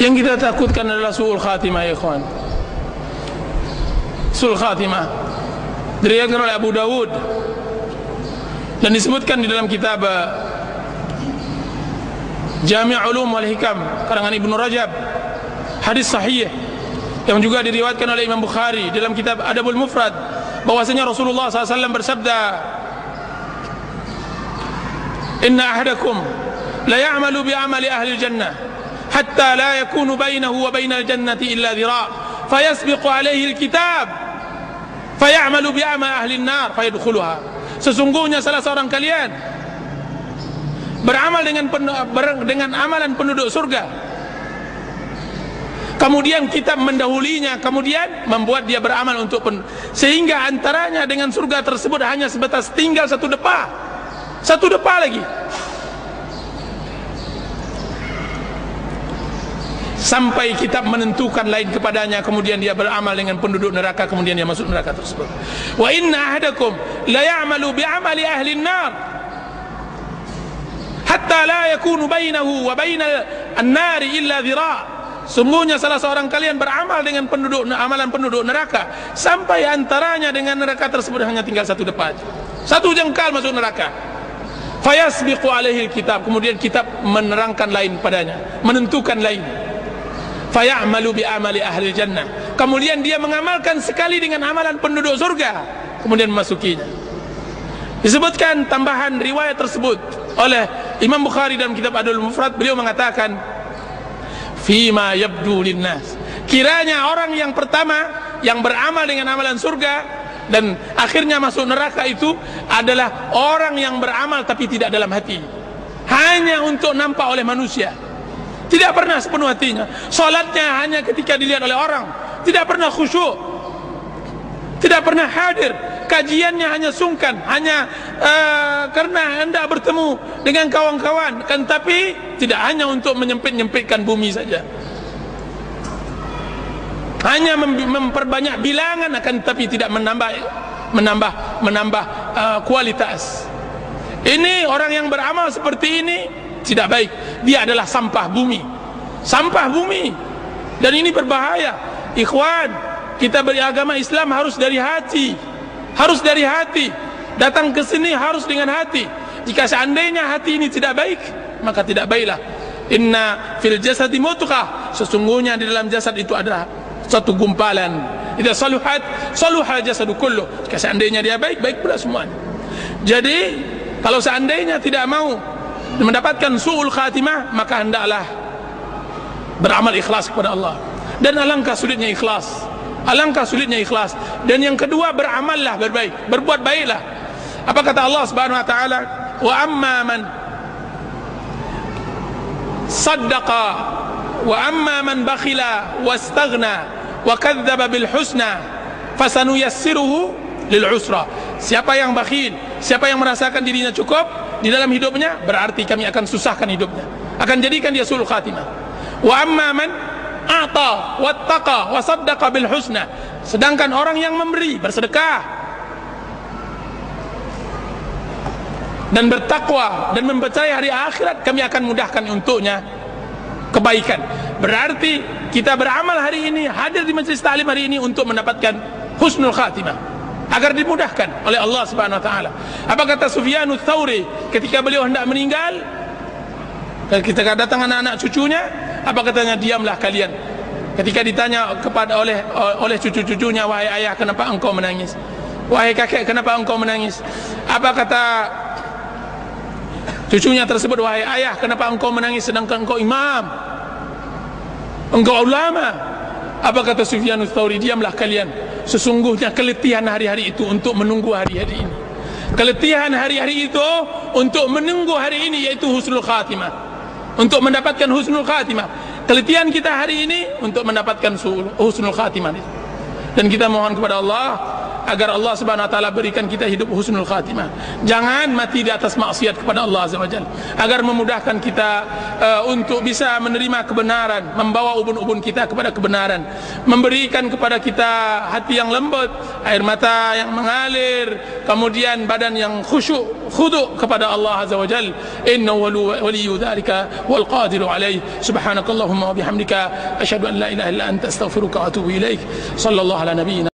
Yang kita takutkan adalah su'ul khatimah, ya ikhwan. Su'ul khatimah diriwayatkan oleh Abu Dawud dan disebutkan di dalam kitab Jami' Ulum wal Hikam karangan Ibnu Rajab, hadis sahih yang juga diriwayatkan oleh Imam Bukhari dalam kitab Adabul Mufrad, bahwasanya Rasulullah SAW bersabda, "Inna ahadakum la ya'malu bi amali ahli jannah hatta la yakunu bainahu wa bainal jannati illa dhira' fayasbiqu alaihi alkitab fayamalu bi amali ahli an-nar fayadkhuluha." Sesungguhnya salah seorang kalian beramal dengan amalan penduduk surga, kemudian kitab mendahulinya, kemudian membuat dia beramal untuk sehingga antaranya dengan surga tersebut hanya sebatas tinggal satu depa lagi, sampai kitab menentukan lain kepadanya, kemudian dia beramal dengan penduduk neraka, kemudian dia masuk neraka tersebut. Wa inna ahadakum la ya'malu bi amali ahli an-nar hatta la yakunu bainahu wa bainal an-nari illa dhira'. Sungguhnya salah seorang kalian beramal dengan amalan penduduk neraka sampai antaranya dengan neraka tersebut hanya tinggal satu depa, satu jengkal masuk neraka. Fayasbiqu alaihi kitab, kemudian kitab menerangkan lain padanya, menentukan lain. Fayamalu bi amali ahli jannah, kemudian dia mengamalkan sekali dengan amalan penduduk surga, kemudian memasukinya. Disebutkan tambahan riwayat tersebut oleh Imam Bukhari dalam kitab Adabul Mufrad, beliau mengatakan, fima yabdu linnas, kiranya orang yang pertama yang beramal dengan amalan surga dan akhirnya masuk neraka itu adalah orang yang beramal tapi tidak dalam hati, hanya untuk nampak oleh manusia, tidak pernah sepenuh hatinya. Salatnya hanya ketika dilihat oleh orang, tidak pernah khusyuk, tidak pernah hadir. Kajiannya hanya sungkan, hanya karena hendak bertemu dengan kawan-kawan, kan, tapi tidak hanya untuk menyempit-nyempitkan bumi saja, hanya memperbanyak bilangan, akan tapi tidak menambah kualitas. Ini orang yang beramal seperti ini tidak baik. Dia adalah sampah bumi, dan ini berbahaya. Ikhwan, kita beragama Islam harus dari hati, datang ke sini harus dengan hati. Jika seandainya hati ini tidak baik, maka tidak baiklah. Inna fil jasadi mudghah, sesungguhnya di dalam jasad itu adalah satu gumpalan. Idza saluhat saluhal jasadu kullu, jika seandainya dia baik, baik pula semuanya. Jadi kalau seandainya tidak mau mendapatkan su'ul khatimah, maka hendaklah beramal ikhlas kepada Allah. Dan alangkah sulitnya ikhlas, Dan yang kedua, beramallah berbaik, berbuat baiklah. Apa kata Allah Subhanahu wa taala? Wa amma man saddaqa wa amma man bakhila wastaghna wa kadzdzaba bil husna fasanuyassiruhu lil usra. Siapa yang bakhil, siapa yang merasakan dirinya cukup di dalam hidupnya, berarti kami akan susahkan hidupnya, akan jadikan dia sulul khatimah. Wa amma man a'ta wattaqa wa saddaqa bil husna, sedangkan orang yang memberi, bersedekah dan bertakwa dan mempercayai hari akhirat, kami akan mudahkan untuknya kebaikan. Berarti kita beramal hari ini, hadir di majelis ta'lim hari ini untuk mendapatkan husnul khatimah, agar dimudahkan oleh Allah Subhanahu wa taala. Apa kata Sufyan Ats-Tsauri ketika beliau hendak meninggal? Ketika datang anak-anak cucunya, apa katanya? Diamlah kalian. Ketika ditanya kepada oleh cucu-cucunya, wahai ayah, kenapa engkau menangis? Wahai kakek, kenapa engkau menangis? Apa kata cucunya tersebut? Wahai ayah, kenapa engkau menangis sedangkan engkau imam, engkau ulama? Apa kata Sufyan Ats-Tsauri? Diamlah kalian. Sesungguhnya keletihan hari-hari itu untuk menunggu hari-hari ini. Keletihan hari-hari itu untuk menunggu hari ini, yaitu husnul khatimah, untuk mendapatkan husnul khatimah. Keletihan kita hari ini untuk mendapatkan husnul khatimah. Dan kita mohon kepada Allah agar Allah Subhanahu wa taala berikan kita hidup husnul khatimah. Jangan mati di atas maksiat kepada Allah Azza wa Jalla, agar memudahkan kita untuk bisa menerima kebenaran, membawa ubun-ubun kita kepada kebenaran, memberikan kepada kita hati yang lembut, air mata yang mengalir, kemudian badan yang khusyuk kepada Allah Azza wa Jalla. Innahu waliyyu dzalika wal qadiru alaih. Subhanakallahumma wa bihamdika asyhadu an la ilaha illa anta astaghfiruka wa atubu ilaik. Sallallahu ala nabiyyina